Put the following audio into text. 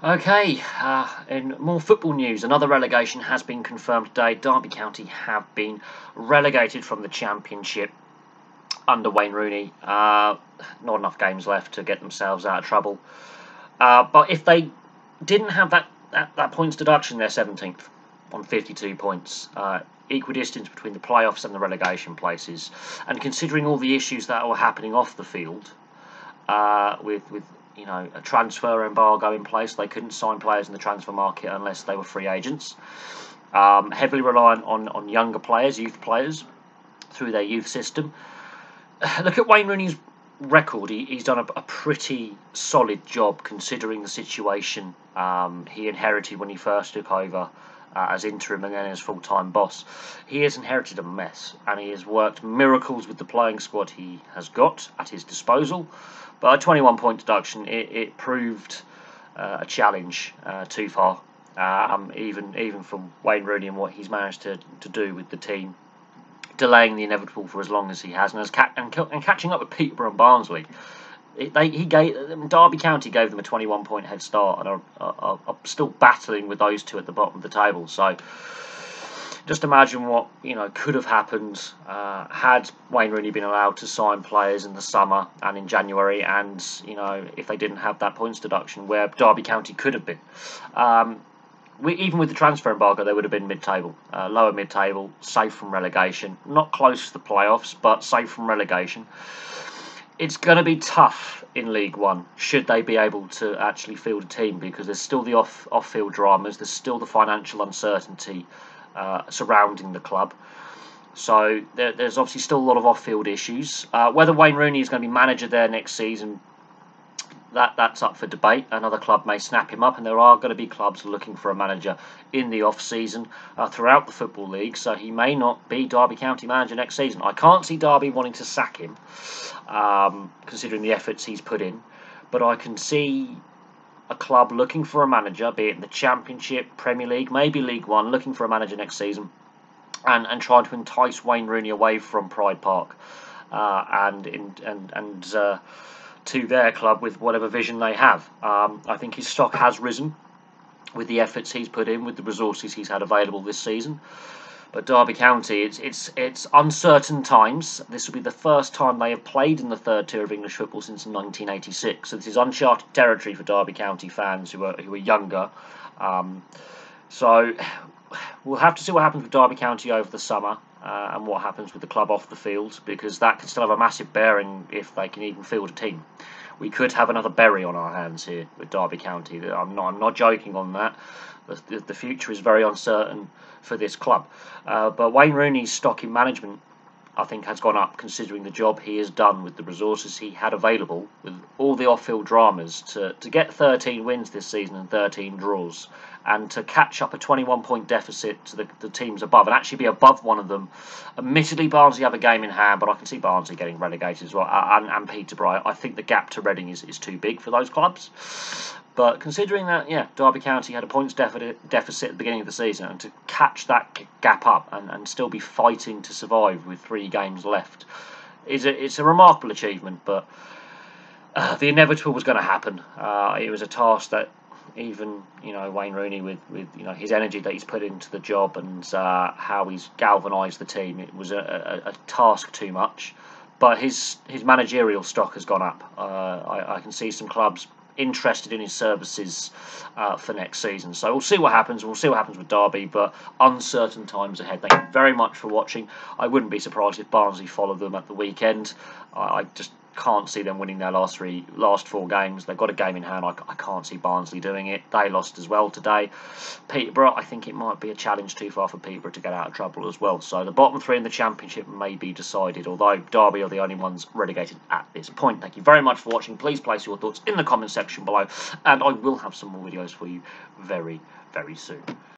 Okay, in more football news, another relegation has been confirmed today. Derby County have been relegated from the Championship under Wayne Rooney. Not enough games left to get themselves out of trouble. But if they didn't have that points deduction, they're 17th on 52 points. Equidistance between the playoffs and the relegation places. And considering all the issues that were happening off the field, with a transfer embargo in place. They couldn't sign players in the transfer market unless they were free agents. Heavily reliant on younger players, youth players, through their youth system. Look at Wayne Rooney's record. He's done a pretty solid job considering the situation he inherited when he first took over as interim and then as full-time boss. He has inherited a mess, and he has worked miracles with the playing squad he has got at his disposal. But a 21-point deduction, it proved a challenge too far, even for Wayne Rooney and what he's managed to do with the team, delaying the inevitable for as long as he has, and catching up with Peterborough and Barnsley. Derby County gave them a 21-point head start and are still battling with those two at the bottom of the table. So just imagine what could have happened had Wayne Rooney been allowed to sign players in the summer and in January, and if they didn't have that points deduction, where Derby County could have been. Even with the transfer embargo, they would have been mid-table, lower mid-table, safe from relegation. Not close to the playoffs, but safe from relegation. It's going to be tough in League One, should they be able to actually field a team, because there's still the off-field dramas, there's still the financial uncertainty surrounding the club. So there's obviously still a lot of off-field issues. Whether Wayne Rooney is going to be manager there next season, that's up for debate. Another club may snap him up, and there are going to be clubs looking for a manager in the off-season throughout the Football League, so he may not be Derby County manager next season. I can't see Derby wanting to sack him, considering the efforts he's put in, but I can see a club looking for a manager, be it in the Championship, Premier League, maybe League One, looking for a manager next season, and trying to entice Wayne Rooney away from Pride Park and to their club with whatever vision they have. I think his stock has risen with the efforts he's put in, with the resources he's had available this season. But Derby County, it's uncertain times. This will be the first time they have played in the third tier of English football since 1986. So this is uncharted territory for Derby County fans who are younger. So we'll have to see what happens with Derby County over the summer, and what happens with the club off the field, because that can still have a massive bearing if they can even field a team. We could have another Bury on our hands here with Derby County. I'm not joking on that. The future is very uncertain for this club. But Wayne Rooney's stock in management, I think, has gone up, considering the job he has done with the resources he had available, with all the off-field dramas, to get 13 wins this season and 13 draws, and to catch up a 21-point deficit to the teams above, and actually be above one of them. Admittedly, Barnsley have a game in hand, but I can see Barnsley getting relegated as well, and Peterborough. I think the gap to Reading is too big for those clubs. But considering that, Derby County had a points deficit at the beginning of the season, and to catch that gap up and still be fighting to survive with 3 games left, it's a remarkable achievement. But the inevitable was going to happen. It was a task that even Wayne Rooney, with his energy that he's put into the job and how he's galvanised the team, it was a task too much. But his managerial stock has gone up. I can see some clubs interested in his services for next season. So we'll see what happens. We'll see what happens with Derby, but uncertain times ahead. Thank you very much for watching. I wouldn't be surprised if Barnsley followed them at the weekend. I just can't see them winning their last 4 games. They've got a game in hand. I can't see Barnsley doing it. They lost as well today. Peterborough, I think it might be a challenge too far for Peterborough to get out of trouble as well. So the bottom 3 in the Championship may be decided, although Derby are the only ones relegated at this point. Thank you very much for watching. Please place your thoughts in the comment section below, and I will have some more videos for you very, very soon.